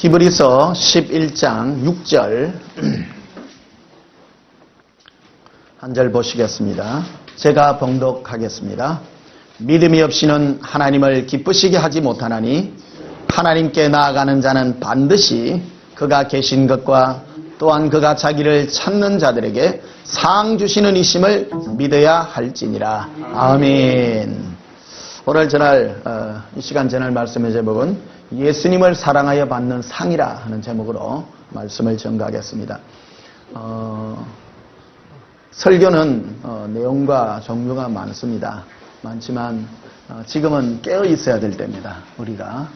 히브리서 11장 6절 한 절 보시겠습니다. 제가 봉독하겠습니다. 믿음이 없이는 하나님을 기쁘시게 하지 못하나니 하나님께 나아가는 자는 반드시 그가 계신 것과 또한 그가 자기를 찾는 자들에게 상 주시는 이심을 믿어야 할지니라. 아멘. 오늘 전할 이 시간 전할 말씀의 제목은 예수님을 사랑하여 받는 상이라 하는 제목으로 말씀을 전가하겠습니다. 설교는 내용과 종류가 많습니다. 많지만 지금은 깨어 있어야 될 때입니다. 우리가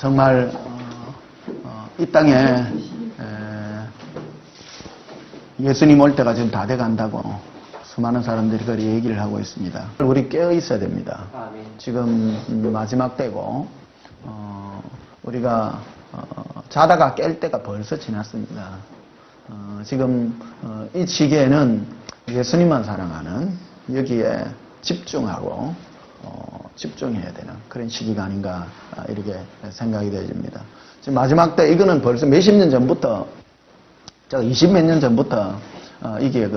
정말 이 땅에 예수님 올 때가 지금 다 돼간다고 수많은 사람들이 그렇게 얘기를 하고 있습니다. 우리 깨어 있어야 됩니다. 지금 마지막 때고 우리가 자다가 깰 때가 벌써 지났습니다. 지금 이 시기에는 예수님만 사랑하는 여기에 집중하고 집중해야 되는 그런 시기가 아닌가 이렇게 생각이 되어집니다. 지금 마지막 때 이거는 벌써 몇십 년 전부터 제가 20몇 년 전부터 이게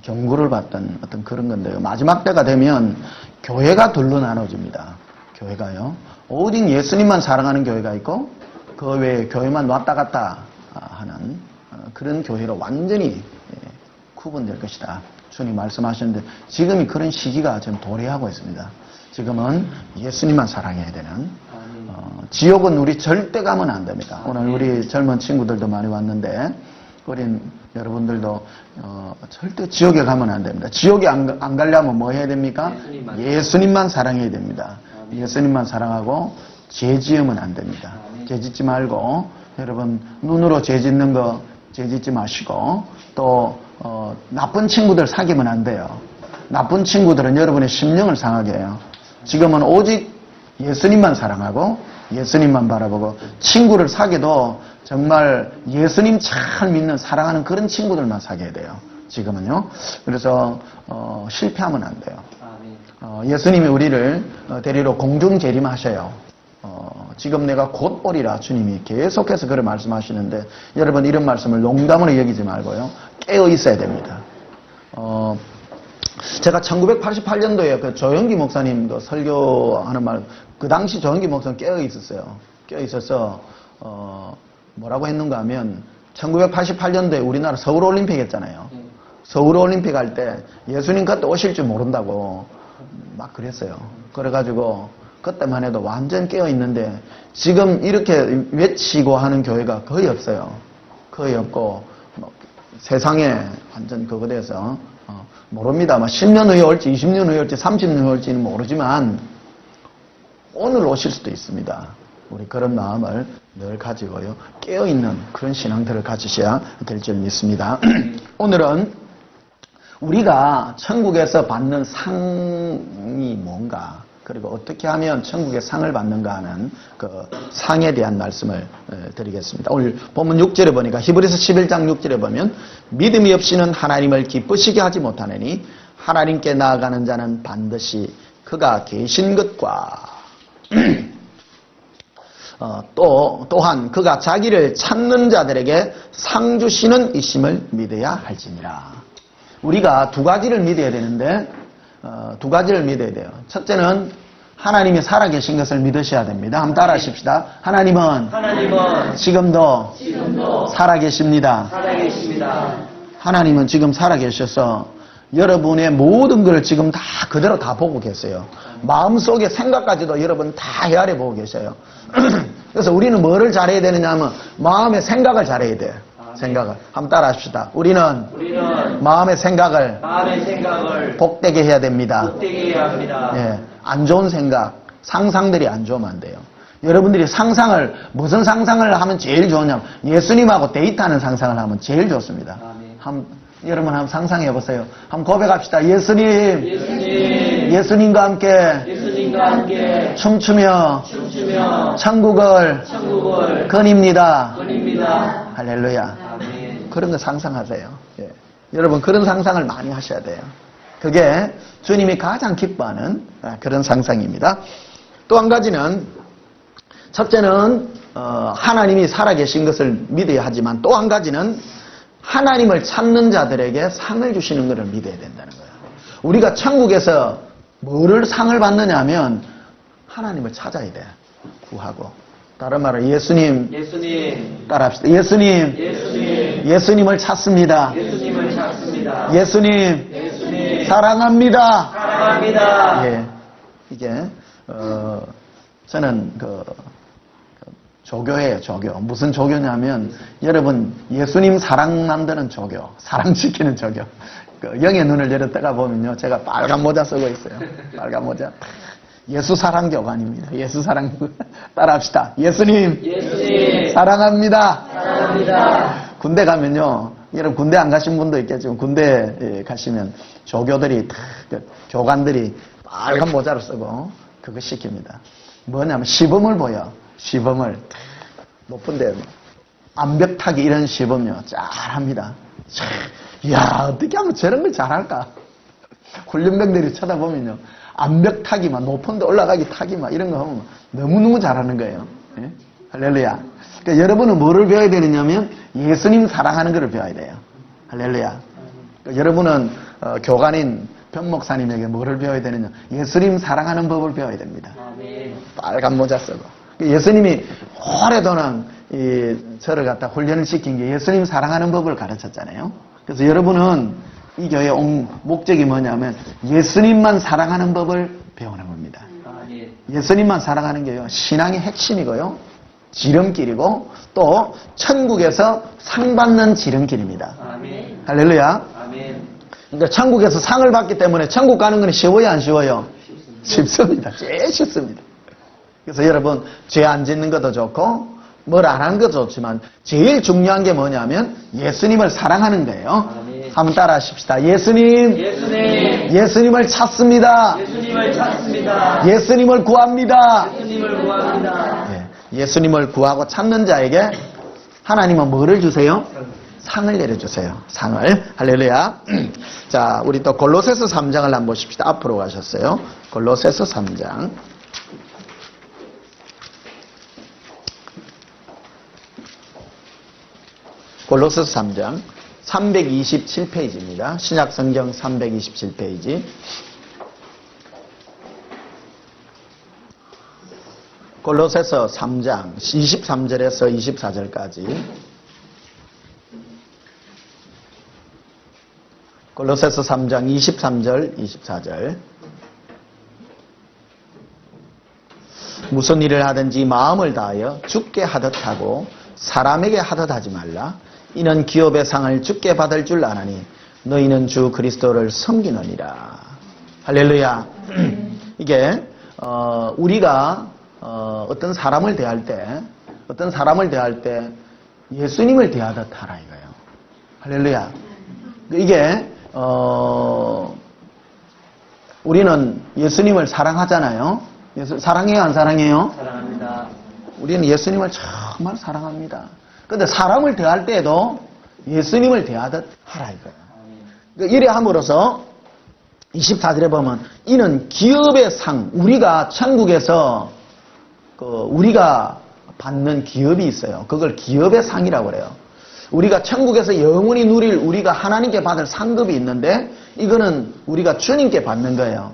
경고를 받던 어떤 그런 건데요. 마지막 때가 되면 교회가 둘로 나눠집니다. 교회가요. 오직 예수님만 사랑하는 교회가 있고 그 외에 교회만 왔다 갔다 하는 그런 교회로 완전히 구분될 것이다. 주님 말씀하셨는데 지금이 그런 시기가 지금 도래하고 있습니다. 지금은 예수님만 사랑해야 되는 지옥은 우리 절대 가면 안 됩니다. 오늘 우리 젊은 친구들도 많이 왔는데 어린 여러분들도 절대 지옥에 가면 안 됩니다. 지옥에 안 가려면 뭐 해야 됩니까? 예수님만 사랑해야 됩니다. 예수님만 사랑하고 죄 지으면 안 됩니다. 죄 짓지 말고 여러분 눈으로 죄 짓는 거 죄 짓지 마시고 또 나쁜 친구들 사귀면 안 돼요. 나쁜 친구들은 여러분의 심령을 상하게 해요. 지금은 오직 예수님만 사랑하고 예수님만 바라보고 친구를 사귀어도 정말 예수님 잘 믿는 사랑하는 그런 친구들만 사귀어야 돼요. 지금은요. 그래서 실패하면 안 돼요. 예수님이 우리를 데리러 공중 재림하셔요. 지금 내가 곧 오리라 주님이 계속해서 그를 말씀하시는데 여러분 이런 말씀을 농담으로 여기지 말고요. 깨어 있어야 됩니다. 제가 1988년도에 그 조영기 목사님도 설교하는 말, 그 당시 조영기 목사님 깨어 있었어요. 깨어 있어서 뭐라고 했는가 하면 1988년도에 우리나라 서울올림픽 했잖아요. 서울올림픽 할 때 예수님 그때 오실 줄 모른다고 막 그랬어요. 그래가지고 그때만 해도 완전 깨어 있는데 지금 이렇게 외치고 하는 교회가 거의 없어요. 거의 없고 세상에 완전 그거 돼서 모릅니다. 10년 후에 올지 20년 후에 올지 30년 후에 올지는 모르지만 오늘 오실 수도 있습니다. 우리 그런 마음을 늘 가지고요. 깨어있는 그런 신앙들을 가지셔야 될 줄 믿습니다. 오늘은 우리가 천국에서 받는 상이 뭔가 그리고 어떻게 하면 천국의 상을 받는가 하는 그 상에 대한 말씀을 드리겠습니다. 오늘 본문 6절에 보니까 히브리서 11장 6절에 보면 믿음이 없이는 하나님을 기쁘시게 하지 못하느니 하나님께 나아가는 자는 반드시 그가 계신 것과 또한 그가 자기를 찾는 자들에게 상 주시는 이심을 믿어야 할지니라. 우리가 두 가지를 믿어야 되는데 두 가지를 믿어야 돼요. 첫째는 하나님이 살아계신 것을 믿으셔야 됩니다. 한번 따라 하십시다. 하나님은 지금도 살아계십니다. 하나님은 지금 살아계셔서 여러분의 모든 것을 지금 다 그대로 다 보고 계세요. 마음속의 생각까지도 여러분 다 헤아려 보고 계셔요. 그래서 우리는 뭐를 잘해야 되느냐 하면 마음의 생각을 잘해야 돼요. 생각을. 한번 따라 합시다. 우리는 마음의 생각을 복되게 해야 됩니다. 예, 안 좋은 생각, 상상들이 안 좋으면 안 돼요. 여러분들이 상상을, 무슨 상상을 하면 제일 좋으냐면 예수님하고 데이트하는 상상을 하면 제일 좋습니다. 여러분 한번 상상해 보세요. 한번 고백합시다. 예수님과 함께 춤추며 천국을 거닙니다. 할렐루야. 그런 거 상상하세요. 예. 여러분 그런 상상을 많이 하셔야 돼요. 그게 주님이 가장 기뻐하는 그런 상상입니다. 또 한 가지는 첫째는 하나님이 살아계신 것을 믿어야 하지만 또 한 가지는 하나님을 찾는 자들에게 상을 주시는 것을 믿어야 된다는 거예요. 우리가 천국에서 뭐를 상을 받느냐 하면 하나님을 찾아야 돼. 구하고. 다른 말로 예수님 따라합시다. 예수님을 찾습니다. 예수님 사랑합니다. 예. 이게 저는 조교예요, 조교. 무슨 조교냐면 여러분 예수님 사랑 만드는 조교, 사랑시키는 조교. 영의 눈을 열었다가 보면요, 제가 빨간 모자 쓰고 있어요. 빨간 모자. 예수 사랑 교관입니다. 예수 사랑 따라합시다. 예수님 사랑합니다. 군대 가면요, 여러분 군대 안 가신 분도 있겠지만 군대 가시면 조교들이 교관들이 빨간 모자를 쓰고 그거 시킵니다. 뭐냐면 시범을 보여. 시범을 높은데 암벽타기 이런 시범요 잘합니다. 이야, 어떻게 하면 저런 걸 잘할까? 훈련병들이 쳐다보면요, 암벽타기만, 높은데 올라가기 타기만 이런 거 하면 너무너무 잘하는 거예요. 예? 할렐루야. 그러니까 여러분은 뭐를 배워야 되느냐면 예수님 사랑하는 것을 배워야 돼요. 할렐루야. 그러니까 여러분은 교관인 변목사님에게 뭐를 배워야 되느냐, 예수님 사랑하는 법을 배워야 됩니다. 빨간 모자 쓰고. 예수님이 오래도는 저를 갖다 훈련을 시킨 게 예수님 사랑하는 법을 가르쳤잖아요. 그래서 여러분은 이 교회에 온 목적이 뭐냐면 예수님만 사랑하는 법을 배우는 겁니다. 예수님만 사랑하는 게요, 신앙의 핵심이고요, 지름길이고 또 천국에서 상 받는 지름길입니다. 할렐루야. 그러니까 천국에서 상을 받기 때문에 천국 가는 건 쉬워요, 안 쉬워요? 쉽습니다. 제일 쉽습니다. 그래서 여러분, 죄 안 짓는 것도 좋고 뭘 안 하는 것도 좋지만 제일 중요한 게 뭐냐면 예수님을 사랑하는 거예요. 한번 따라 하십시다. 예수님을 찾습니다. 예수님을 구합니다. 예수님을 구하고 찾는 자에게 하나님은 뭐를 주세요? 상을 내려주세요. 상을. 할렐루야. 자, 우리 또 골로새서 3장을 한번 보십시다. 앞으로 가셨어요. 골로새서 3장. 골로새서 3장 327페이지입니다. 신약성경 327페이지. 골로새서 3장 23절에서 24절까지. 골로새서 3장 23절, 24절. 무슨 일을 하든지 마음을 다하여 주께 하듯 하고 사람에게 하듯 하지 말라. 이는 기업의 상을 주께 받을 줄 아나니 너희는 주 그리스도를 섬기느니라. 할렐루야. 이게 우리가 어떤 사람을 대할 때 예수님을 대하듯 하라 이거예요. 할렐루야. 이게 우리는 예수님을 사랑하잖아요. 사랑해요, 안 사랑해요? 사랑합니다. 우리는 예수님을 정말 사랑합니다. 근데 사람을 대할 때에도 예수님을 대하듯 하라 이거예요. 그러니까 이래 함으로써 24절에 보면 이는 기업의 상, 우리가 천국에서 우리가 받는 기업이 있어요. 그걸 기업의 상이라고 그래요. 우리가 천국에서 영원히 누릴 우리가 하나님께 받을 상급이 있는데 이거는 우리가 주님께 받는 거예요.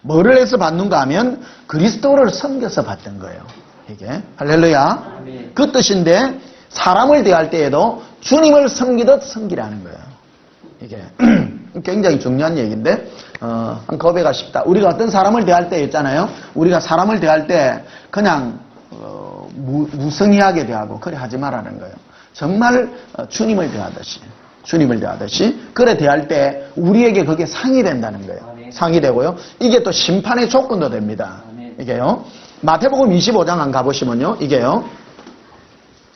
뭐를 해서 받는가 하면 그리스도를 섬겨서 받는 거예요. 이게 할렐루야. 아멘. 그 뜻인데 사람을 대할 때에도 주님을 섬기듯 섬기라는 거예요. 이게 굉장히 중요한 얘기인데 한 고백하고 싶다. 우리가 어떤 사람을 대할 때 있잖아요. 우리가 사람을 대할 때 그냥 무성의하게 대하고 그래 하지 말라는 거예요. 정말 주님을 대하듯이 그래 대할 때 우리에게 그게 상이 된다는 거예요. 아멘. 상이 되고요. 이게 또 심판의 조건도 됩니다. 아멘. 이게요. 마태복음 25장 한 가보시면요. 이게요.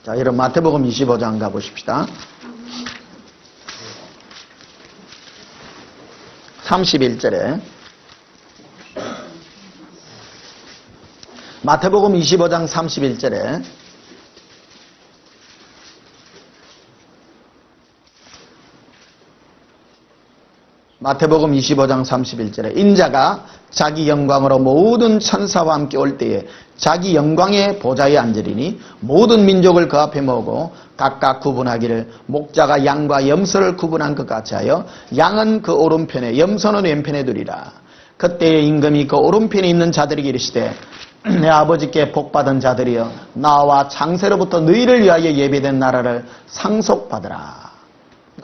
자, 이런 마태복음 25장 가보십시다. 31절에 마태복음 25장 31절에 마태복음 25장 31절에 인자가 자기 영광으로 모든 천사와 함께 올 때에 자기 영광의 보좌에 앉으리니 모든 민족을 그 앞에 모으고 각각 구분하기를 목자가 양과 염소를 구분한 것 같이 하여 양은 그 오른편에 염소는 왼편에 두리라. 그때에 임금이 그 오른편에 있는 자들에게 이르시되 내 아버지께 복받은 자들이여 나와 창세로부터 너희를 위하여 예비된 나라를 상속받으라.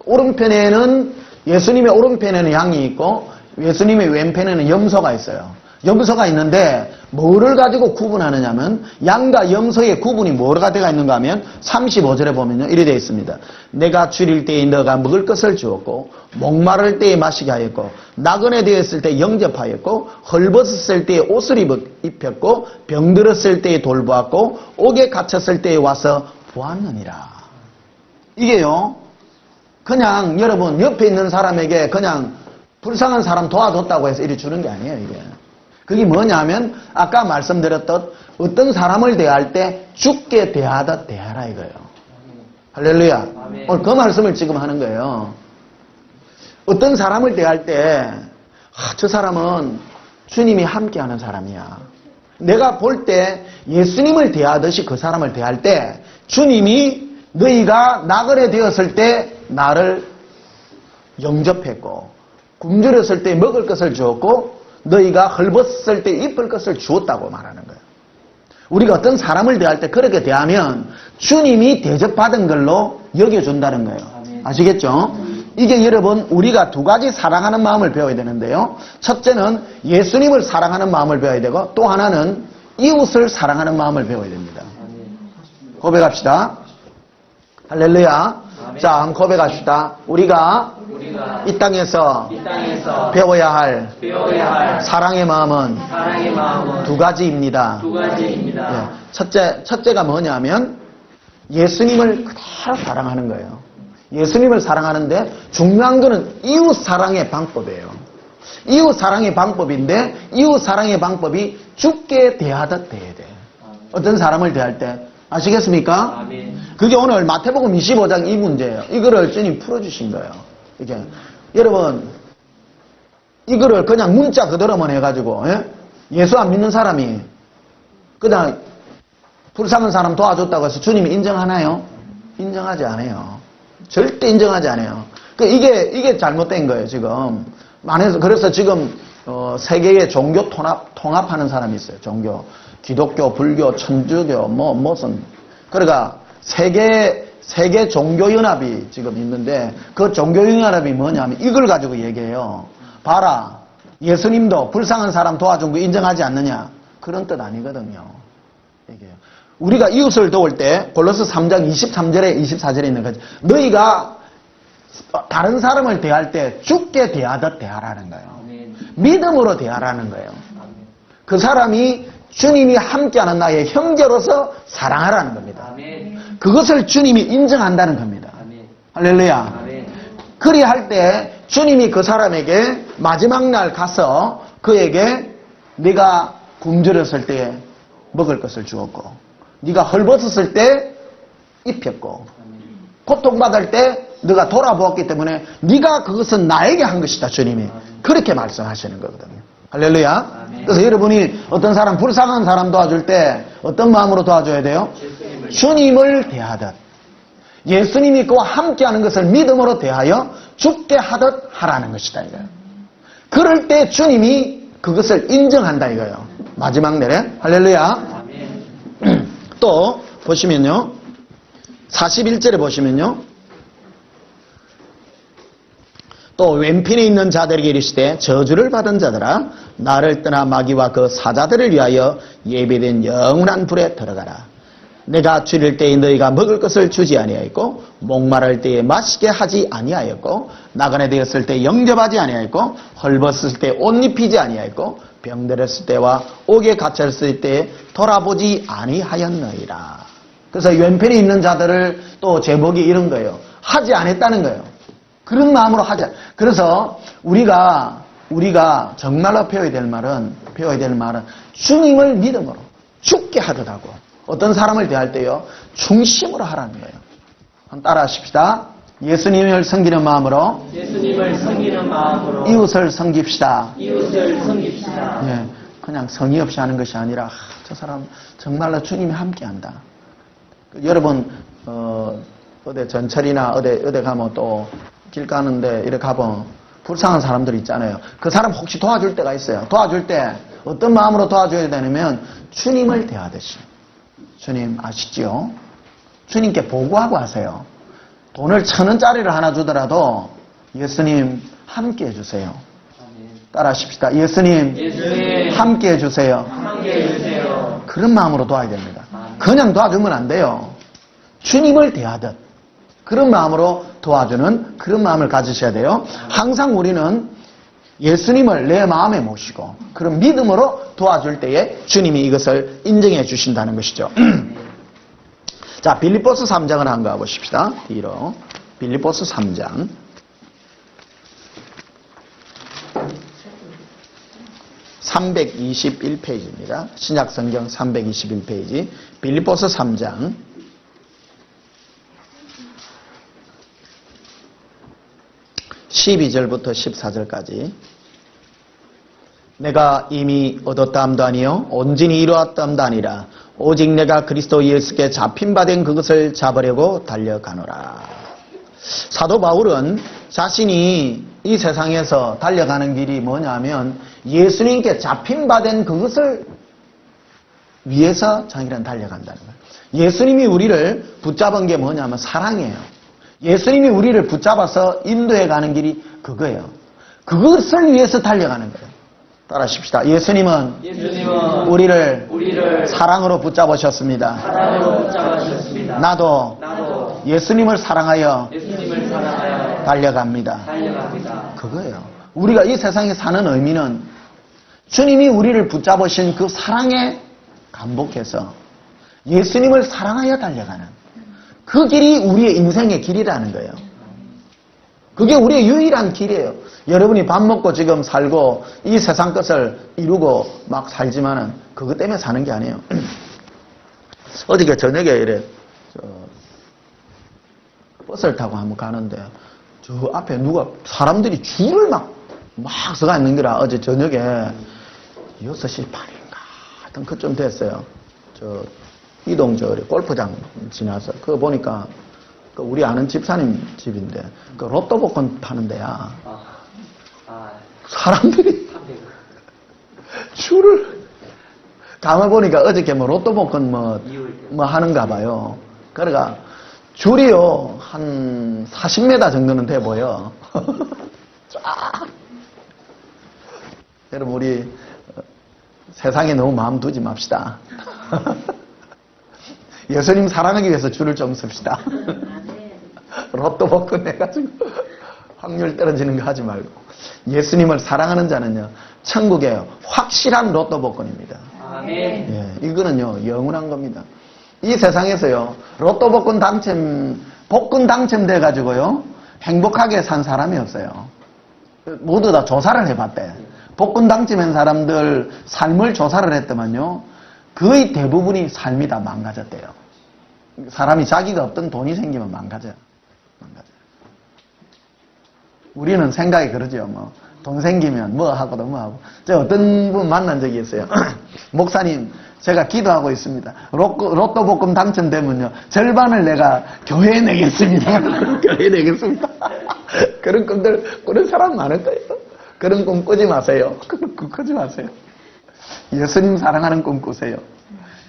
오른편에는 예수님의 오른편에는 양이 있고 예수님의 왼편에는 염소가 있어요. 염소가 있는데 뭐를 가지고 구분하느냐면 양과 염소의 구분이 뭐가 되어 있는가 하면 35절에 보면요 이래 되어 있습니다. 내가 줄일 때에 너가 먹을 것을 주었고 목마를 때에 마시게 하였고 나그네 되었을 때 영접하였고 헐벗었을 때에 옷을 입혔고 병들었을 때에 돌보았고 옥에 갇혔을 때에 와서 보았느니라. 이게요 그냥 여러분 옆에 있는 사람에게 그냥 불쌍한 사람 도와줬다고 해서 이리 주는 게 아니에요. 이게 그게 뭐냐면 아까 말씀드렸던 어떤 사람을 대할 때 죽게 대하듯 대하라 이거예요. 할렐루야. 오늘 그 말씀을 지금 하는 거예요. 어떤 사람을 대할 때 저 사람은 주님이 함께하는 사람이야. 내가 볼 때 예수님을 대하듯이 그 사람을 대할 때 주님이 너희가 나그네 되었을 때 나를 영접했고 굶주렸을 때 먹을 것을 주었고 너희가 헐벗을 때 입을 것을 주었다고 말하는 거예요. 우리가 어떤 사람을 대할 때 그렇게 대하면 주님이 대접받은 걸로 여겨준다는 거예요. 아시겠죠? 이게 여러분 우리가 두 가지 사랑하는 마음을 배워야 되는데요. 첫째는 예수님을 사랑하는 마음을 배워야 되고 또 하나는 이웃을 사랑하는 마음을 배워야 됩니다. 고백합시다. 할렐루야. 자, 한번 고백합시다. 우리가 이 땅에서 배워야 할 사랑의 마음은 두 가지입니다. 네. 첫째가 뭐냐면 예수님을 그대로 사랑하는 거예요. 예수님을 사랑하는데 중요한 거는 이웃 사랑의 방법이에요. 이웃 사랑의 방법인데 이웃 사랑의 방법이 죽게 대하듯 대해야 돼. 어떤 사람을 대할 때 아시겠습니까? 그게 오늘 마태복음 25장 이 문제예요. 이거를 주님 풀어주신 거예요. 이게 여러분 이거를 그냥 문자 그대로만 해가지고 예수 안 믿는 사람이 그냥 불쌍한 사람 도와줬다고 해서 주님이 인정하나요? 인정하지 않아요. 절대 인정하지 않아요. 이게 잘못된 거예요 지금. 그래서 지금 세계의 종교 통합하는 사람이 있어요. 종교. 기독교, 불교, 천주교, 무슨. 그러니까 세계 종교연합이 지금 있는데 그 종교연합이 뭐냐면 이걸 가지고 얘기해요. 봐라. 예수님도 불쌍한 사람 도와준 거 인정하지 않느냐. 그런 뜻 아니거든요. 얘기해요. 우리가 이웃을 도울 때 골로새 3장 23절에 24절에 있는 거지. 너희가 다른 사람을 대할 때 죽게 대하듯 대하라는 거예요. 믿음으로 대하라는 거예요. 그 사람이 주님이 함께하는 나의 형제로서 사랑하라는 겁니다. 그것을 주님이 인정한다는 겁니다. 할렐루야. 그리할 때 주님이 그 사람에게 마지막 날 가서 그에게 네가 굶주렸을 때 먹을 것을 주었고 네가 헐벗었을 때 입혔고 고통받을 때 네가 돌아보았기 때문에 네가 그것은 나에게 한 것이다. 주님이 그렇게 말씀하시는 거거든요. 할렐루야. 그래서 여러분이 어떤 사람 불쌍한 사람 도와줄 때 어떤 마음으로 도와줘야 돼요? 주님을 대하듯 예수님이 그와 함께하는 것을 믿음으로 대하여 죽게 하듯 하라는 것이다 이거예요. 그럴 때 주님이 그것을 인정한다 이거예요. 마지막 내래 할렐루야. 또 보시면요 41절에 보시면요 또 왼편에 있는 자들에게 이르시되 저주를 받은 자들아 나를 떠나 마귀와 그 사자들을 위하여 예배된 영원한 불에 들어가라. 내가 줄일 때에 너희가 먹을 것을 주지 아니하였고 목마를 때에 마시게 하지 아니하였고 나그네 되었을 때 영접하지 아니하였고 헐벗을 때 옷 입히지 아니하였고 병들었을 때와 옥에 갇혔을 때에 돌아보지 아니하였느니라. 그래서 왼편에 있는 자들을 또 제목이 이런 거예요. 하지 않았다는 거예요. 그런 마음으로 하자. 그래서 우리가 정말로 배워야 될 말은 주님을 믿음으로 죽게 하듯 하고 어떤 사람을 대할 때요 중심으로 하라는 거예요. 한번 따라 하십시다. 예수님을 섬기는 마음으로 예수님을 섬기는 마음으로 이웃을 섬깁시다. 이웃을 섬깁시다. 예, 그냥 성의 없이 하는 것이 아니라 저 사람 정말로 주님이 함께한다. 여러분 어디 전철이나 어디 가면 또 길 가는데 이렇게 가면 불쌍한 사람들 있잖아요. 그 사람 혹시 도와줄 때가 있어요. 도와줄 때 어떤 마음으로 도와줘야 되냐면 주님을 대하듯이. 주님 아시지요? 주님께 보고하고 하세요. 돈을 1,000원짜리를 하나 주더라도 예수님 함께 해주세요. 따라 하십시다. 예수님 함께 해주세요. 함께 해주세요. 그런 마음으로 도와야 됩니다. 그냥 도와주면 안 돼요. 주님을 대하듯 그런 마음으로 도와주는 그런 마음을 가지셔야 돼요. 항상 우리는 예수님을 내 마음에 모시고 그런 믿음으로 도와줄 때에 주님이 이것을 인정해 주신다는 것이죠. 자, 빌립보서 3장을 한번 가보십시다. 뒤로. 빌립보서 3장. (321페이지입니다) 신약성경 321페이지 빌립보서 3장 12절부터 14절까지. 내가 이미 얻었다함도 아니요 온전히 이루었다함도 아니라 오직 내가 그리스도 예수께 잡힌 바 된 그것을 잡으려고 달려가노라. 사도 바울은 자신이 이 세상에서 달려가는 길이 뭐냐면 예수님께 잡힌 바 된 그것을 위해서 자기는 달려간다는 거예요. 예수님이 우리를 붙잡은 게 뭐냐면 사랑이에요. 예수님이 우리를 붙잡아서 인도해 가는 길이 그거예요. 그것을 위해서 달려가는 거예요. 따라하십시다. 예수님은 우리를 사랑으로 붙잡으셨습니다. 나도 예수님을 사랑하여 달려갑니다. 그거예요. 우리가 이 세상에 사는 의미는 주님이 우리를 붙잡으신 그 사랑에 감복해서 예수님을 사랑하여 달려가는 그 길이 우리의 인생의 길이라는 거예요. 그게 우리의 유일한 길이에요. 여러분이 밥 먹고 지금 살고 이 세상 것을 이루고 막 살지만은 그것 때문에 사는 게 아니에요. 어저께 저녁에 이래 버스를 타고 한번 가는데 저 앞에 누가 사람들이 줄을 막 서가 있는 거라. 어제 저녁에 6시 반인가 하여튼 그쯤 됐어요. 이동 골프장 지나서 그거 보니까 우리 아는 집사님 집인데 그 로또 복권 파는 데야. 사람들이 줄을 가만 보니까 어저께 뭐 로또 복권 뭐 하는가 봐요. 그러니까 줄이요 한 40m 정도는 돼 보여. 쫙. 여러분 우리 세상에 너무 마음 두지 맙시다. 예수님 사랑하기 위해서 줄을 좀 섭시다. 로또 복권 해가지고 확률 떨어지는 거 하지 말고 예수님을 사랑하는 자는요 천국에 확실한 로또 복권입니다. 예, 이거는요 영원한 겁니다. 이 세상에서요 로또 복권 당첨돼 가지고요 행복하게 산 사람이 없어요. 모두 다 조사를 해봤대. 복권 당첨한 사람들 삶을 조사를 했더만요 거의 대부분이 삶이 다 망가졌대요. 사람이 자기가 없던 돈이 생기면 망가져요. 우리는 생각이 그러죠. 돈 생기면 뭐 하고도 뭐 하고. 제가 어떤 분 만난 적이 있어요. 목사님, 제가 기도하고 있습니다. 로또 복권 당첨되면요, 절반을 내가 교회에 내겠습니다. 교회에 내겠습니다. 그런 꿈들, 그런 사람 많을 거예요. 그런 꿈 꾸지 마세요. 그런 꿈 꾸지 마세요. 예수님 사랑하는 꿈 꾸세요.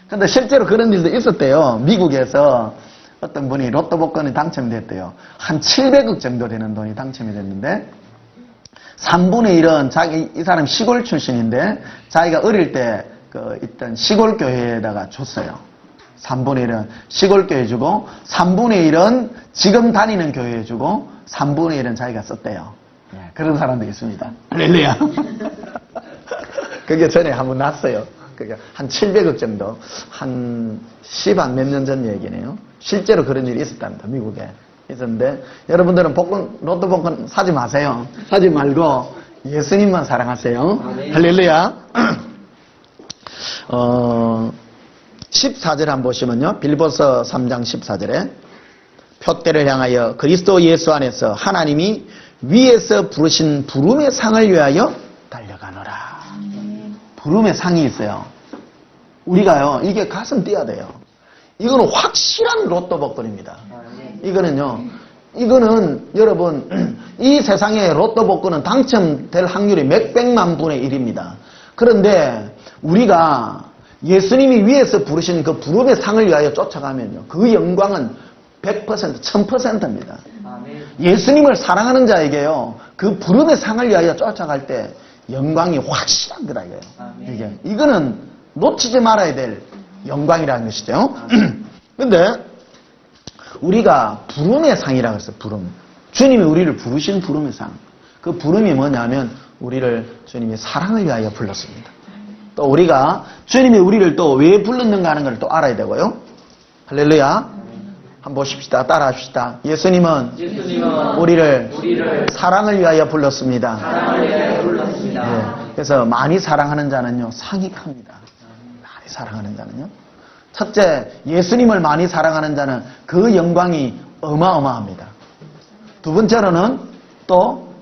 근데 실제로 그런 일도 있었대요. 미국에서 어떤 분이 로또 복권이 당첨됐대요. 한 700억 정도 되는 돈이 당첨이 됐는데 3분의 1은 이 사람 시골 출신인데 자기가 어릴 때 있던 시골 교회에다가 줬어요. 3분의 1은 시골 교회 주고 3분의 1은 지금 다니는 교회에 주고 3분의 1은 자기가 썼대요. 그런 사람도 있습니다. 할렐루야. 그게 전에 한번 났어요. 그게 한 700억 정도, 한 10한 몇 년 전 얘기네요. 실제로 그런 일이 있었답니다. 미국에 있었는데 여러분들은 로또 복권 사지 마세요. 사지 말고 예수님만 사랑하세요. 할렐루야. 14절 한번 보시면요. 빌립보서 3장 14절에 표대를 향하여 그리스도 예수 안에서 하나님이 위에서 부르신 부름의 상을 위하여 달려가노라. 부름의 상이 있어요. 우리가요, 이게 가슴 뛰어야 돼요. 이거는 확실한 로또 복권입니다. 이거는 여러분, 이 세상에 로또 복권은 당첨될 확률이 몇백만 분의 1입니다. 그런데 우리가 예수님이 위에서 부르신 그 부름의 상을 위하여 쫓아가면요, 그 영광은 100%, 1000%입니다. 예수님을 사랑하는 자에게요, 그 부름의 상을 위하여 쫓아갈 때 영광이 확실한 거다 이거예요. 이거는 놓치지 말아야 될 영광이라는 것이죠. 근데 우리가 부름의 상이라고 했어요. 부름. 주님이 우리를 부르신 부름의 상. 그 부름이 뭐냐면 우리를 주님이 사랑을 위하여 불렀습니다. 또 우리가 주님이 우리를 또 왜 불렀는가 하는 걸 또 알아야 되고요. 할렐루야. 한번 보십시다. 따라합시다. 예수님은 우리를 사랑을 위하여 불렀습니다. 네. 그래서 많이 사랑하는 자는요, 상이 큽니다. 많이 사랑하는 자는요. 첫째, 예수님을 많이 사랑하는 자는 그 영광이 어마어마합니다. 두 번째로는 또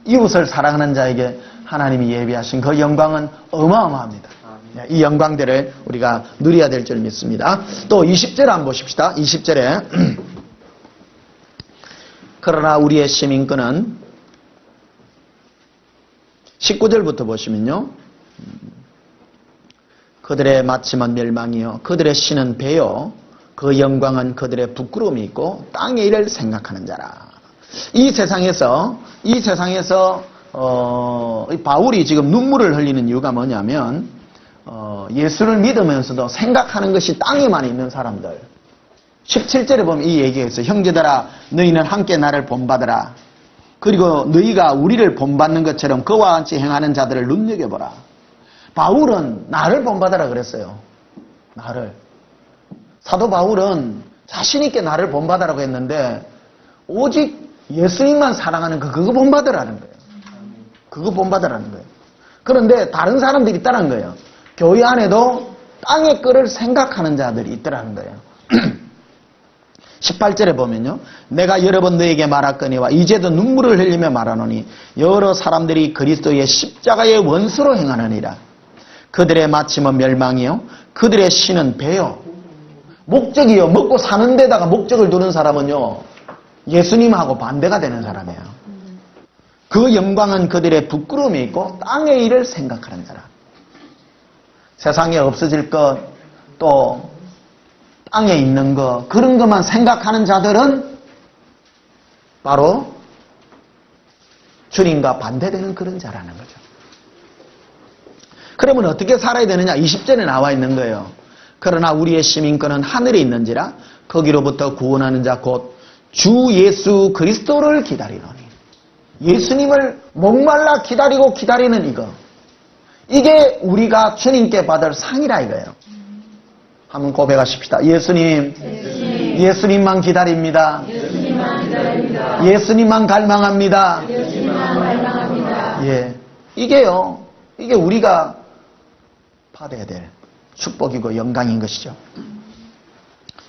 이웃을 사랑하는 자에게 하나님이 예비하신 그 영광은 어마어마합니다. 이 영광들을 우리가 누려야 될 줄 믿습니다. 또 20절에 한번 보십시다. 20절에 그러나 우리의 시민권은 19절부터 보시면요. 그들의 마침은 멸망이요 그들의 신은 배요 그 영광은 그들의 부끄러움이 있고 땅의 일을 생각하는 자라. 이 세상에서 바울이 지금 눈물을 흘리는 이유가 뭐냐면 예수를 믿으면서도 생각하는 것이 땅에만 있는 사람들. 17절에 보면 이 얘기가 있어요. 형제들아 너희는 함께 나를 본받으라. 그리고 너희가 우리를 본받는 것처럼 그와 같이 행하는 자들을 눈여겨보라. 바울은 나를 본받으라 그랬어요. 나를. 사도 바울은 자신 있게 나를 본받으라고 했는데 오직 예수님만 사랑하는 그거 본받으라는 거예요. 그거 본받으라는 거예요. 그런데 다른 사람들이 있다는 거예요. 교회 안에도 땅의 거를 생각하는 자들이 있더라는 거예요. 18절에 보면요. 내가 여러 번 너에게 말하거니와 이제도 눈물을 흘리며 말하노니 여러 사람들이 그리스도의 십자가의 원수로 행하느니라. 그들의 마침은 멸망이요 그들의 신은 배요. 목적이요. 먹고 사는 데다가 목적을 두는 사람은요. 예수님하고 반대가 되는 사람이에요. 그 영광은 그들의 부끄러움이 있고 땅의 일을 생각하는 자라. 세상에 없어질 것, 또 땅에 있는 것, 그런 것만 생각하는 자들은 바로 주님과 반대되는 그런 자라는 거죠. 그러면 어떻게 살아야 되느냐? 20절에 나와 있는 거예요. 그러나 우리의 시민권은 하늘에 있는지라 거기로부터 구원하는 자 곧 주 예수 그리스도를 기다리노니. 예수님을 목말라 기다리는 이거. 이게 우리가 주님께 받을 상이라 이거예요. 한번 고백하십시다. 예수님만 기다립니다. 예수님만 갈망합니다. 예, 이게요. 이게 우리가 받아야 될 축복이고 영광인 것이죠.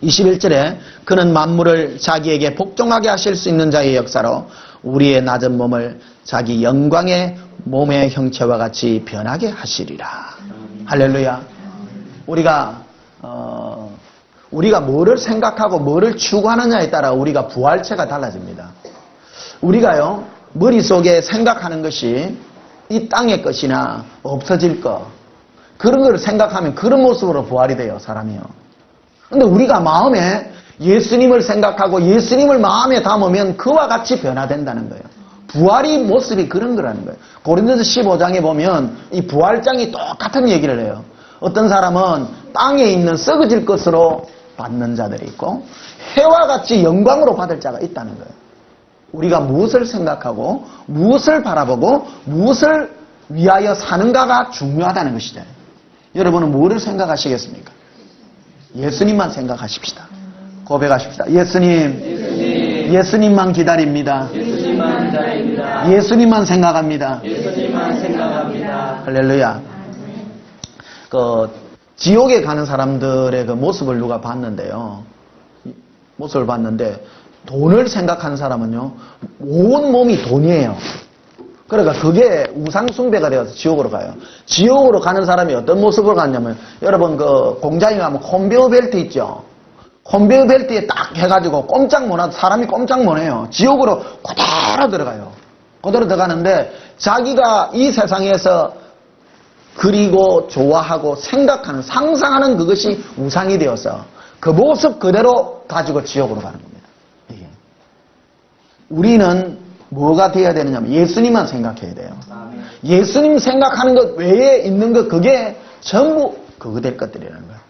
21절에 그는 만물을 자기에게 복종하게 하실 수 있는 자의 역사로 우리의 낮은 몸을 자기 영광의 몸의 형체와 같이 변하게 하시리라. 할렐루야. 우리가 뭐를 생각하고 뭐를 추구하느냐에 따라 우리가 부활체가 달라집니다. 우리가요, 머릿속에 생각하는 것이 이 땅의 것이나 없어질 것, 그런 걸 생각하면 그런 모습으로 부활이 돼요, 사람이요. 근데 우리가 마음에 예수님을 생각하고 예수님을 마음에 담으면 그와 같이 변화된다는 거예요. 부활이 모습이 그런 거라는 거예요. 고린도서 15장에 보면 이 부활장이 똑같은 얘기를 해요. 어떤 사람은 땅에 있는 썩어질 것으로 받는 자들이 있고 해와 같이 영광으로 받을 자가 있다는 거예요. 우리가 무엇을 생각하고 무엇을 바라보고 무엇을 위하여 사는가가 중요하다는 것이죠. 여러분은 무엇을 생각하시겠습니까? 예수님만 생각하십시다. 고백하십시다. 예수님만 기다립니다. 예수님만 생각합니다. 할렐루야. 지옥에 가는 사람들의 그 모습을 누가 봤는데요. 모습을 봤는데 돈을 생각하는 사람은요, 온 몸이 돈이에요. 그러니까 그게 우상숭배가 되어서 지옥으로 가요. 지옥으로 가는 사람이 어떤 모습으로 갔냐면, 여러분 그 공장에 가면 컨베이어 벨트 있죠? 컨베이어 벨트에 딱 해가지고 꼼짝 못하고 사람이 꼼짝 못해요. 지옥으로 그대로 들어가요. 그대로 들어가는데 자기가 이 세상에서 그리고 좋아하고 생각하는, 상상하는 그것이 우상이 되어서 그 모습 그대로 가지고 지옥으로 가는 겁니다. 이게. 우리는 뭐가 되어야 되느냐면 예수님만 생각해야 돼요. 예수님 생각하는 것 외에 있는 것, 그게 전부 그거 될 것들이라는 거예요.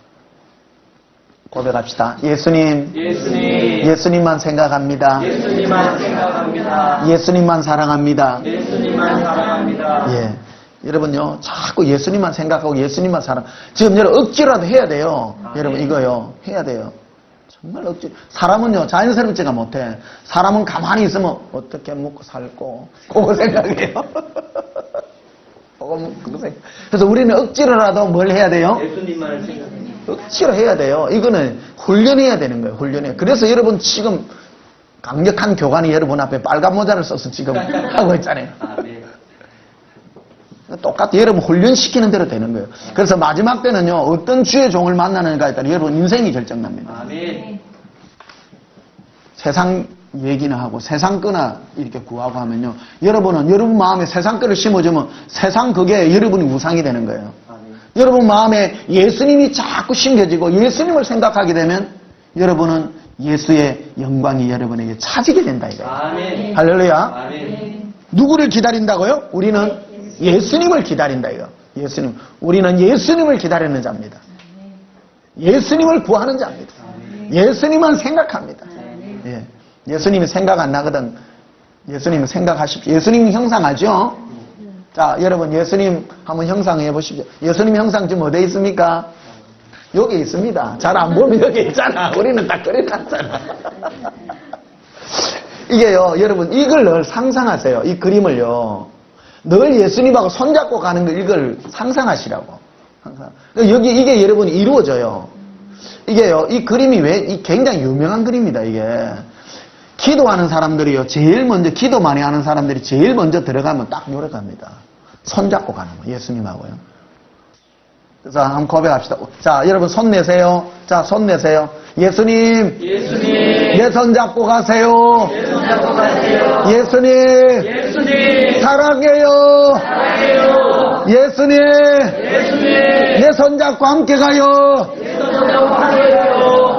고백합시다. 예수님만 생각합니다. 예수님만 생각합니다. 예수님만 사랑합니다. 예수님만 사랑합니다. 예. 여러분요, 자꾸 예수님만 생각하고 예수님만 지금 여러분 억지라도 해야 돼요. 여러분 이거요, 해야 돼요. 정말 억지. 사람은요, 자연스럽지가 못해. 사람은 가만히 있으면 어떻게 먹고 살고, 그거 생각해요. 그거 생각. 그래서 우리는 억지로라도 뭘 해야 돼요? 예수님만 생각합니다. 억지로 해야 돼요. 이거는 훈련해야 되는 거예요. 훈련해. 그래서 여러분 지금 강력한 교관이 여러분 앞에 빨간 모자를 써서 지금 하고 있잖아요. 아멘. 똑같이 여러분 훈련시키는 대로 되는 거예요. 그래서 마지막 때는요, 어떤 주의 종을 만나는가에 따라 여러분 인생이 결정납니다. 아멘. 세상 얘기나 하고 세상 거나 이렇게 구하고 하면요, 여러분은 여러분 마음에 세상 거를 심어주면 세상 그게 여러분이 우상이 되는 거예요. 아멘. 여러분 마음에 예수님이 자꾸 심겨지고 예수님을 생각하게 되면 여러분은 예수의 영광이 여러분에게 차지게 된다 이거예요. 아멘. 할렐루야. 아멘. 누구를 기다린다고요? 우리는 예수님을 기다린다 이거. 예수님. 우리는 예수님을 기다리는 자입니다. 예수님을 구하는 자입니다. 예수님만 생각합니다. 예. 예수님이 생각 안 나거든. 예수님 생각하십시오. 예수님 형상하죠? 자, 여러분 예수님 한번 형상해 보십시오. 예수님 형상 지금 어디에 있습니까? 여기 있습니다. 잘 안 보면 여기 있잖아. 우리는 딱 그려놨잖아. 이게요, 여러분 이걸 늘 상상하세요. 이 그림을요. 늘 예수님하고 손잡고 가는 걸 이걸 상상하시라고. 항상. 이게 여러분이 이루어져요. 이게요, 이 그림이 이 굉장히 유명한 그림이다, 이게. 기도하는 사람들이요, 제일 먼저, 기도 많이 하는 사람들이 제일 먼저 들어가면 딱 요래 갑니다. 손잡고 가는 거, 예수님하고요. 자, 한번 고백합시다. 자, 여러분 손 내세요. 자, 손 내세요. 예수님. 내 손 잡고 가세요. 예수님. 사랑해요. 예수님. 내 손 잡고 함께 가요.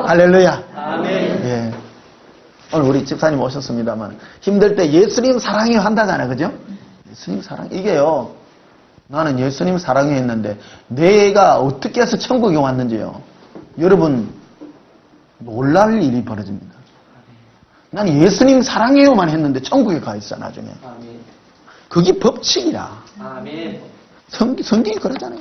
할렐루야. 아멘. 예. 오늘 우리 집사님 오셨습니다만 힘들 때 예수님 사랑해요 한다잖아요. 그죠? 예수님 사랑. 이게요. 나는 예수님 사랑해 했는데 내가 어떻게 해서 천국에 왔는지요. 여러분 놀랄 일이 벌어집니다. 나는 예수님 사랑해요만 했는데 천국에 가 있어 나중에. 아멘. 그게 법칙이라. 아멘. 성경이 그러잖아요.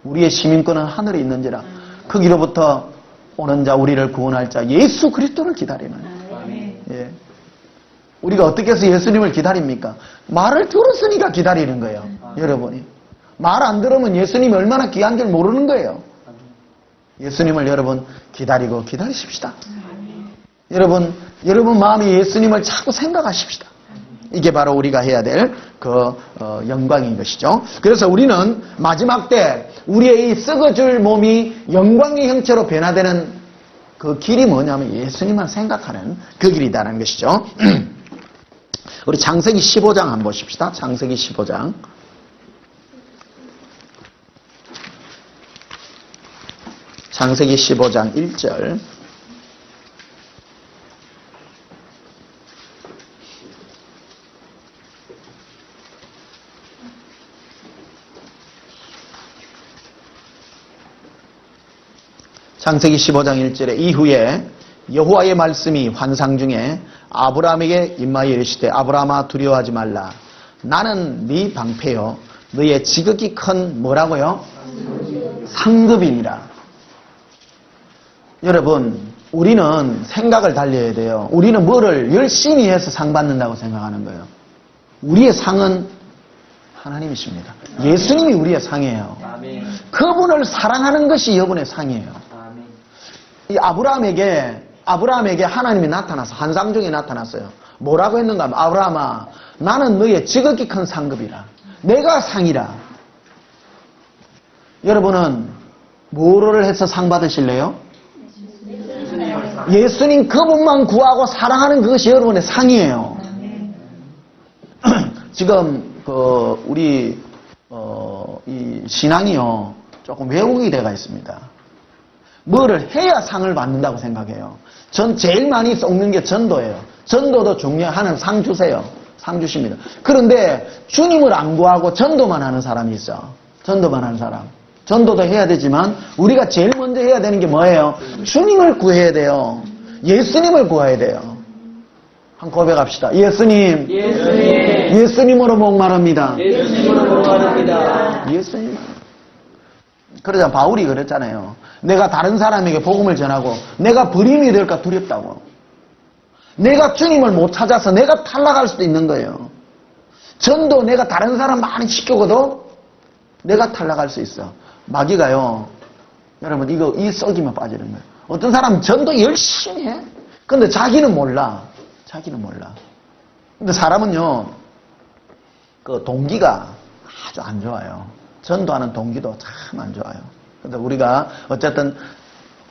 우리의 시민권은 하늘에 있는지라 거기로부터 오는 자 우리를 구원할 자 예수 그리스도를 기다리는. 아멘. 예. 우리가 어떻게 해서 예수님을 기다립니까? 말을 들었으니까 기다리는 거예요. 여러분이. 말 안 들으면 예수님이 얼마나 귀한 줄 모르는 거예요. 예수님을 여러분 기다리고 기다리십시다. 여러분 마음이 예수님을 자꾸 생각하십시다. 이게 바로 우리가 해야 될 영광인 것이죠. 그래서 우리는 마지막 때 우리의 이 썩어질 몸이 영광의 형체로 변화되는 그 길이 뭐냐면 예수님만 생각하는 그 길이다라는 것이죠. 우리 창세기 15장 한번 보십시다. 창세기 15장. 창세기 15장 1절. 창세기 15장 1절에 이후에 여호와의 말씀이 환상 중에 아브라함에게 임하여 이르시되 아브라함아 두려워하지 말라. 나는 네 방패요 너의 지극히 큰 뭐라고요? 상급이니라. 여러분 우리는 생각을 달려야 돼요. 우리는 뭐를 열심히 해서 상 받는다고 생각하는 거예요. 우리의 상은 하나님이십니다. 예수님이 우리의 상이에요. 그분을 사랑하는 것이 여러분의 상이에요. 이 아브라함에게 아브라함에게 하나님이 나타나서 환상 중에 나타났어요. 뭐라고 했는가 하면 아브라함아 나는 너의 지극히 큰 상급이라. 내가 상이라. 여러분은 뭐를 해서 상 받으실래요? 예수님 그분만 구하고 사랑하는 그것이 여러분의 상이에요. 지금 우리 이 신앙이요 조금 왜곡이 돼가 있습니다. 뭐를 해야 상을 받는다고 생각해요. 전 제일 많이 썩는 게 전도예요. 전도도 중요한 상 주세요. 상 주십니다. 그런데 주님을 안 구하고 전도만 하는 사람이 있어. 전도만 하는 사람. 전도도 해야 되지만 우리가 제일 먼저 해야 되는 게 뭐예요? 주님을 구해야 돼요. 예수님을 구해야 돼요. 한 고백합시다. 예수님. 예수님으로 목마릅니다. 예수님으로 목마릅니다. 예수님. 그러자 바울이 그랬잖아요. 내가 다른 사람에게 복음을 전하고 내가 불임이 될까 두렵다고. 내가 주님을 못 찾아서 내가 탈락할 수도 있는 거예요. 전도 내가 다른 사람 많이 시키고도 내가 탈락할 수 있어. 마귀가요. 여러분 이 썩이면 빠지는 거예요. 어떤 사람은 전도 열심히 해. 근데 자기는 몰라. 자기는 몰라. 근데 사람은요. 그 동기가 아주 안 좋아요. 전도하는 동기도 참 안 좋아요. 그래서 우리가 어쨌든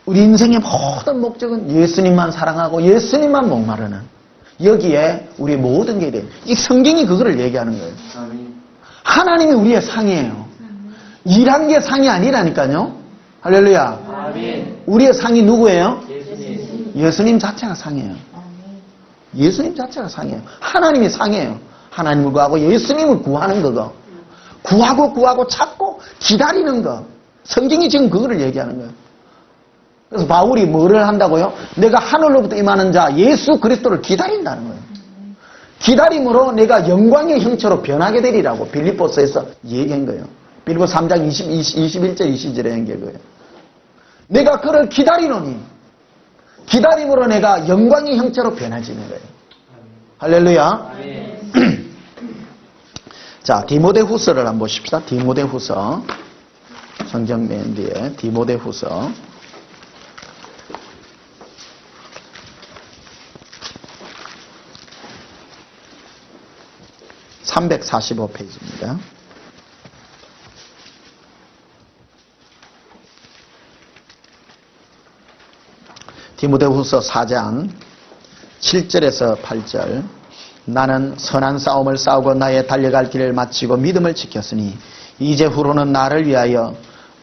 우리 인생의 모든 목적은 예수님만 사랑하고 예수님만 목마르는 여기에 우리의 모든 게 돼요. 이 성경이 그거를 얘기하는 거예요. 하나님이 우리의 상이에요. 일한 게 상이 아니라니까요. 할렐루야. 아멘. 우리의 상이 누구예요? 예수님. 예수님 자체가 상이에요. 예수님 자체가 상이에요. 하나님이 상이에요. 하나님을 구하고 예수님을 구하는 거고 구하고 찾고 기다리는 거. 성경이 지금 그거를 얘기하는 거예요. 그래서 바울이 뭐를 한다고요? 내가 하늘로부터 임하는 자 예수 그리스도를 기다린다는 거예요. 기다림으로 내가 영광의 형체로 변하게 되리라고 빌립보서에서 얘기한 거예요. 빌립보 3장 21절 22절에 얘기한 거예요. 내가 그를 기다리노니 기다림으로 내가 영광의 형체로 변해지는 거예요. 할렐루야. 아멘. 자, 디모데후서를 한번 보십시다. 디모데후서. 성경 맨 뒤에 디모데후서. 345페이지입니다. 디모데후서 4장 7절에서 8절. 나는 선한 싸움을 싸우고 나의 달려갈 길을 마치고 믿음을 지켰으니 이제 후로는 나를 위하여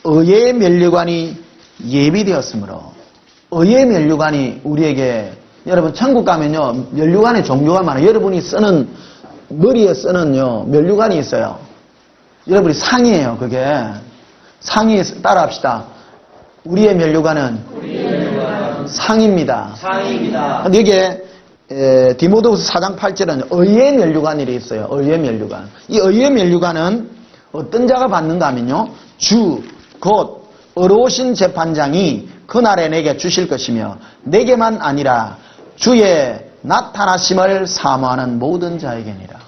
의의 면류관이 예비되었으므로 의의 면류관이 우리에게 여러분 천국 가면요 면류관의 종류가 많아요. 여러분이 쓰는 머리에 쓰는요 면류관이 있어요. 여러분이 상이에요. 그게 상이 따라합시다. 우리의 면류관은 상입니다. 상입니다. 여기에 디모데후서 4장 8절은 의의 면류관이라 있어요. 의의 면류관. 이 의의 면류관은 어떤 자가 받는가 하면요. 주, 곧 의로우신 재판장이 그날에 내게 주실 것이며 내게만 아니라 주의 나타나심을 사모하는 모든 자에게니라.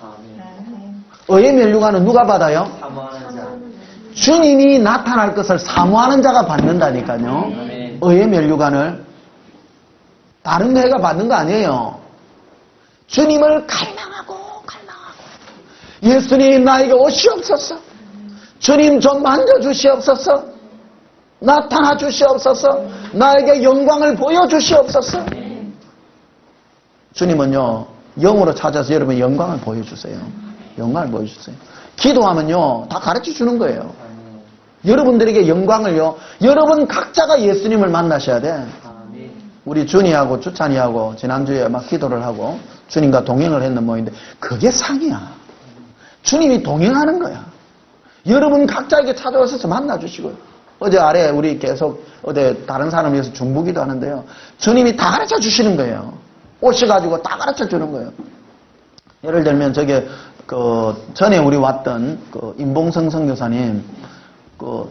의의 면류관은 누가 받아요? 사모하는 자. 주님이 나타날 것을 사모하는 자가 받는다니까요. 아멘. 의의 면류관을 다른 회가 받는 거 아니에요. 주님을 갈망하고 예수님 나에게 오시옵소서. 주님 좀 만져주시옵소서. 나타나 주시옵소서. 나에게 영광을 보여주시옵소서. 주님은요 영으로 찾아서 여러분 영광을 보여주세요. 영광을 보여주세요. 기도하면요 다 가르쳐 주는 거예요. 여러분들에게 영광을요 여러분 각자가 예수님을 만나셔야 돼. 우리 준이하고 주찬이하고 지난주에 막 기도를 하고 주님과 동행을 했는 모인데 그게 상이야. 주님이 동행하는 거야. 여러분 각자에게 찾아오셔서 만나주시고요. 어제 아래 우리 계속 어제 다른 사람에서 중보기도 하는데요. 주님이 다 가르쳐 주시는 거예요. 오셔가지고 다 가르쳐 주는 거예요. 예를 들면 저게 전에 우리 왔던 임봉성 선교사님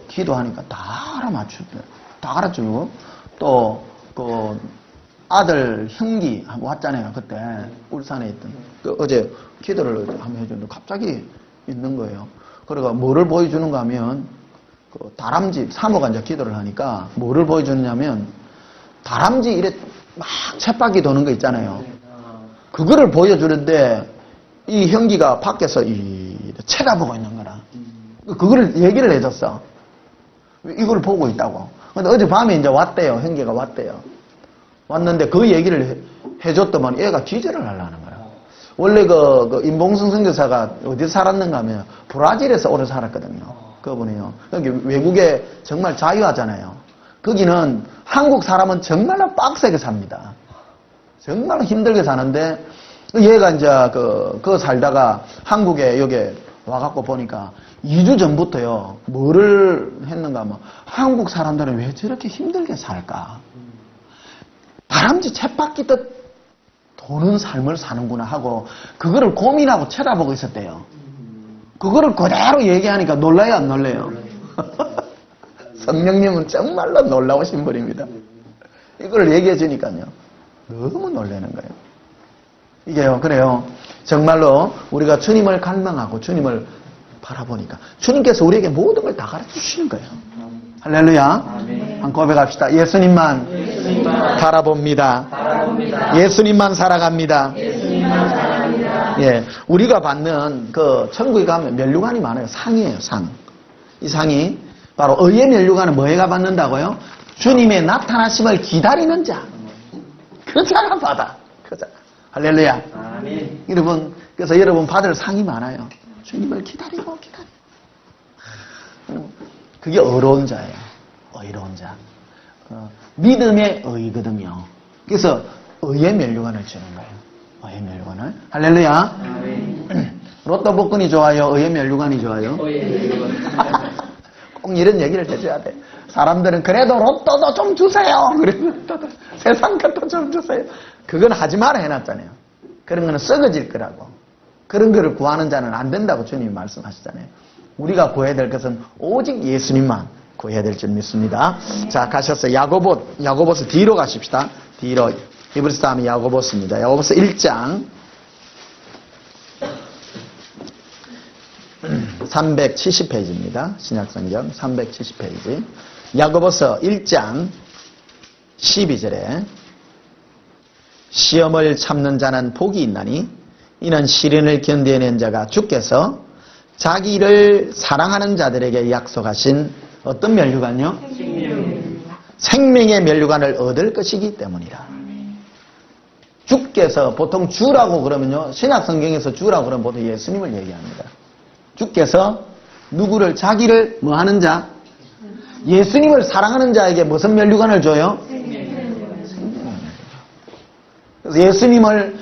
기도하니까 다 알아맞추고요. 다 가르쳐주고 또 아들 형기 왔잖아요. 그때 울산에 있던 어제 기도를 한번 해주는데 갑자기 있는 거예요. 그러니까 뭐를 보여주는가 하면 다람쥐 사모가 이제 기도를 하니까 뭐를 보여주느냐면 다람쥐 이래 막 쳇바퀴 도는 거 있잖아요. 그거를 보여주는데 이 형기가 밖에서 쳐다보고 있는 거라. 그거를 얘기를 해줬어. 이걸 보고 있다고. 근데 어젯밤에 이제 왔대요. 형기가 왔대요. 왔는데 그 얘기를 해줬더만 얘가 기절을 하려는 거야. 원래 그 임봉승 선교사가 어디서 살았는가 하면 브라질에서 오래 살았거든요. 그분이요. 여기 외국에 정말 자유하잖아요. 거기는 한국 사람은 정말로 빡세게 삽니다. 정말 힘들게 사는데 얘가 이제 그 살다가 한국에 여기 와갖고 보니까 2주 전부터요. 뭐를 했는가 하면 한국 사람들은 왜 저렇게 힘들게 살까? 다람쥐 쳇바퀴 도는 삶을 사는구나 하고 그거를 고민하고 쳐다보고 있었대요. 그거를 그대로 얘기하니까 놀라요, 안 놀라요? 성령님은 정말로 놀라우신 분입니다. 이걸 얘기해 주니까요. 너무 놀라는 거예요. 이게요, 그래요. 정말로 우리가 주님을 갈망하고 주님을 바라보니까 주님께서 우리에게 모든 걸 다 가르쳐 주시는 거예요. 할렐루야. 한 고백합시다. 예수님만 바라봅니다. 예수님만 살아갑니다. 예, 우리가 받는 그 천국에 가면 면류관이 많아요. 상이에요, 상. 이 상이 바로 의의 면류관은 뭐해가 받는다고요? 주님의 나타나심을 기다리는 자. 그 자가 받아. 그 자. 할렐루야. 아멘. 여러분, 그래서 여러분 받을 상이 많아요. 주님을 기다리고. 그게 의로운 자예요. 의로운 자. 믿음의 의거든요. 그래서 의의 면류관을 주는 거예요. 의의 면류관을. 할렐루야. 아멘. 로또 복권이 좋아요? 의의 면류관이 좋아요? 꼭 이런 얘기를 해줘야 돼. 사람들은 그래도 로또도 좀 주세요. 그러면 세상 것도 좀 주세요. 그건 하지 마라 해놨잖아요. 그런 거는 썩어질 거라고. 그런 거를 구하는 자는 안 된다고 주님이 말씀하시잖아요. 우리가 구해야 될 것은 오직 예수님만 구해야 될 줄 믿습니다. 자, 가셔서 야고보서 뒤로 가십시다. 뒤로. 히브리서 다음에 야고보서입니다. 야고보서 1장 370페이지입니다. 신약성경 370페이지. 야고보서 1장 12절에 시험을 참는 자는 복이 있나니 이는 시련을 견뎌낸 자가 주께서 자기 일을 사랑하는 자들에게 약속하신 어떤 면류관요? 생명의 면류관을 얻을 것이기 때문이라. 주께서 보통 주라고 그러면요. 신약성경에서 주라고 그러면 보통 예수님을 얘기합니다. 주께서 누구를 자기를 뭐 하는 자? 예수님을 사랑하는 자에게 무슨 면류관을 줘요? 그래서 예수님을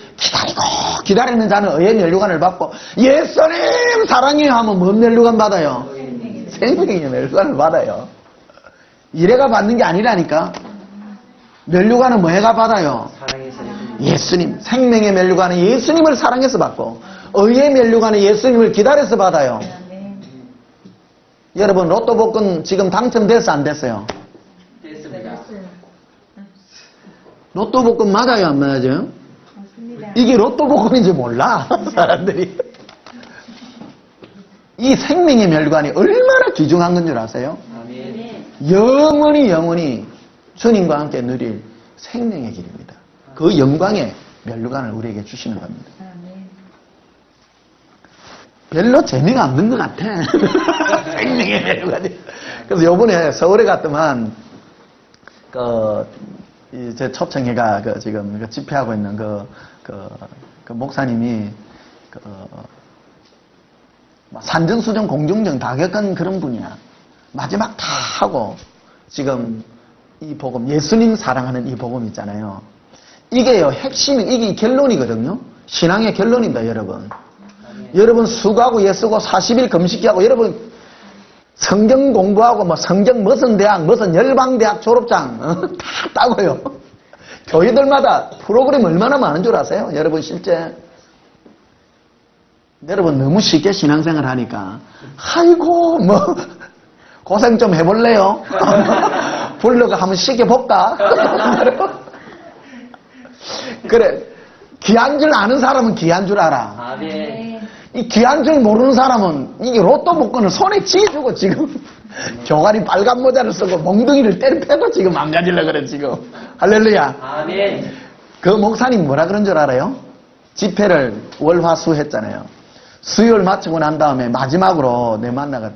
기다리는 자는 의의 면류관을 받고 예수님 사랑해요 하면 뭔 면류관 받아요? 생명의 면류관을 받아요. 이래가 받는 게 아니라니까. 면류관은 뭐해가 받아요? 예수님. 생명의 면류관은 예수님을 사랑해서 받고 의의 면류관은 예수님을 기다려서 받아요. 여러분 로또 복권 지금 당첨됐어 안 됐어요? 됐습니다. 로또 복권 맞아요 안 맞아요? 이게 로또 복권인지 몰라 사람들이. 이 생명의 면류관이 얼마나 귀중한 건 줄 아세요? 아멘. 영원히 주님과 함께 누릴 생명의 길입니다. 그 영광의 면류관을 우리에게 주시는 겁니다. 별로 재미가 없는 것 같아. 생명의 면류관이. 그래서 요번에 서울에 갔더만 제 초청회가 지금 집회하고 있는 그 목사님이 산전수전 공중전 다 겪은 그런 분이야. 마지막 다 하고 지금 이 복음, 예수님 사랑하는 이 복음 있잖아요. 이게요, 핵심이, 이게 결론이거든요. 신앙의 결론입니다, 여러분. 여러분 수고하고 예수고 40일 금식하고 여러분 성경 공부하고 뭐 성경 무슨 대학 무슨 열방대학 졸업장 다 따고요. 교회들마다 프로그램 얼마나 많은 줄 아세요? 여러분 실제 여러분 너무 쉽게 신앙생활 하니까 아이고 뭐 고생 좀 해볼래요? 블로그 한번 시켜볼까? 그래 귀한 줄 아는 사람은 귀한 줄 알아. 아멘. 이 귀한 줄 모르는 사람은 이게 로또 복권을 손에 쥐어주고 지금 교관이 빨간 모자를 쓰고 몽둥이를 때려패고 지금 망가지려고 그래, 지금. 할렐루야. 아멘. 그 목사님 뭐라 그런 줄 알아요? 집회를 월화수 했잖아요. 수요일 마치고 난 다음에 마지막으로 내 만나가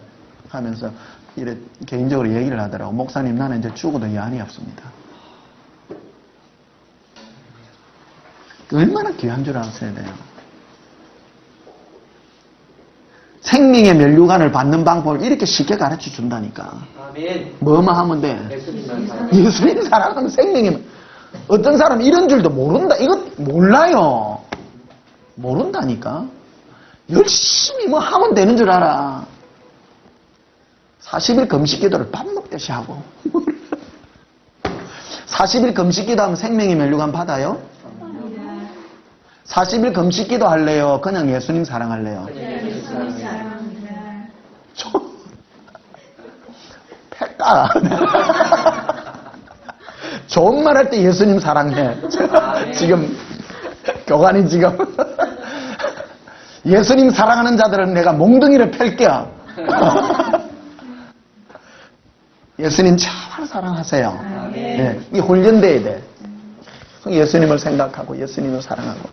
하면서 이래 개인적으로 얘기를 하더라고. 목사님, 나는 이제 죽어도 여한이 없습니다. 얼마나 귀한 줄 아셔야 돼요. 생명의 면류관을 받는 방법을 이렇게 쉽게 가르쳐 준다니까. 아멘. 뭐만 하면 돼? 예수님만 사랑. 예수님 사랑하는 생명이. 어떤 사람 이런 줄도 모른다. 이거 몰라요. 모른다니까. 열심히 뭐 하면 되는 줄 알아. 40일 금식 기도를 밥 먹듯이 하고. 40일 금식 기도하면 생명의 면류관 받아요? 40일 금식 기도 할래요? 그냥 예수님 사랑할래요? 패까. 좋은 말 할 때 예수님 사랑해. 지금 교관이 지금 예수님 사랑하는 자들은 내가 몽둥이를 펼게요. 예수님 참 사랑하세요. 네, 이 훈련돼야 돼. 예수님을 생각하고 예수님을 사랑하고.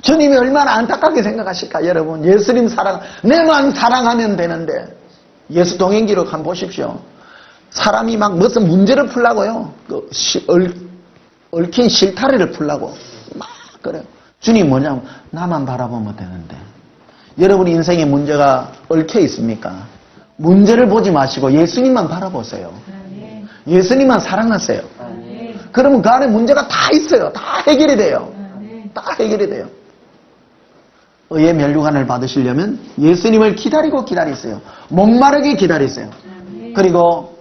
주님이 얼마나 안타깝게 생각하실까, 여러분. 예수님 내만 사랑하면 되는데. 예수 동행기록 한번 보십시오. 사람이 막 무슨 문제를 풀라고요. 얽힌 실타래를 풀라고. 막 그래요. 주님 뭐냐면, 나만 바라보면 되는데. 여러분 인생에 문제가 얽혀 있습니까? 문제를 보지 마시고 예수님만 바라보세요. 예수님만 사랑하세요. 그러면 그 안에 문제가 다 있어요. 다 해결이 돼요. 다 해결이 돼요. 의의 면류관을 받으시려면 예수님을 기다리세요. 목마르게 기다리세요. 그리고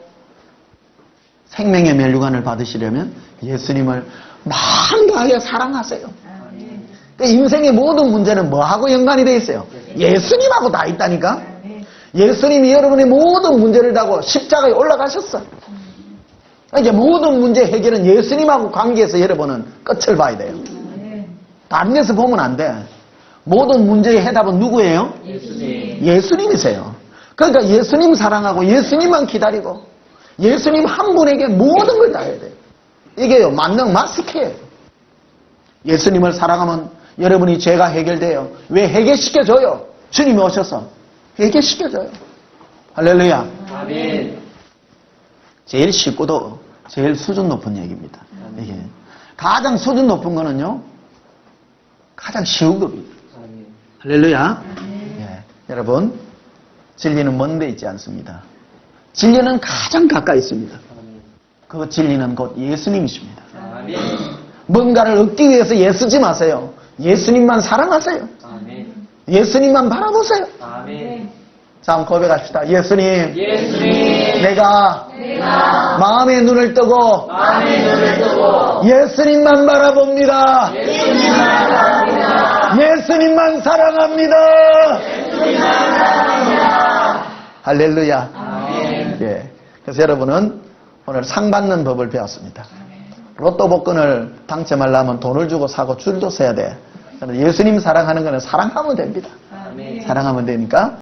생명의 면류관을 받으시려면 예수님을 마음 다하여 사랑하세요. 인생의 모든 문제는 뭐하고 연관이 되어 있어요? 예수님하고 다 있다니까. 예수님이 여러분의 모든 문제를 다고 십자가에 올라가셨어. 이제 모든 문제 해결은 예수님하고 관계에서 여러분은 끝을 봐야 돼요. 다른 데서 보면 안 돼. 모든 문제의 해답은 누구예요? 예수님이세요. 그러니까 예수님 사랑하고 예수님만 기다리고 예수님 한 분에게 모든 걸 다 해야 돼요. 이게요, 만능 마스크예요. 예수님을 사랑하면 여러분이 죄가 해결돼요. 왜 해결시켜줘요? 주님이 오셔서 해결시켜줘요. 할렐루야. 아멘. 제일 쉽고도 제일 수준 높은 얘기입니다. 이게 가장 수준 높은 거는요, 가장 쉬운 겁니다. 할렐루야. 예, 여러분, 진리는 먼 데 있지 않습니다. 진리는 가장 가까이 있습니다. 그 진리는 곧 예수님이십니다. 아멘. 뭔가를 얻기 위해서 애쓰지 마세요. 예수님만 사랑하세요. 아멘. 예수님만 바라보세요. 아멘. 자, 한번 고백합시다. 예수님, 예수님. 내가 마음의 눈을 뜨고 예수님만 바라봅니다. 예수님만 사랑합니다. 할렐루야. 아멘. 예. 그래서 여러분은 오늘 상 받는 법을 배웠습니다. 로또 복권을 당첨하려면 돈을 주고 사고 줄도 서야 돼. 예수님 사랑하는 거는 사랑하면 됩니다. 아멘. 사랑하면 되니까.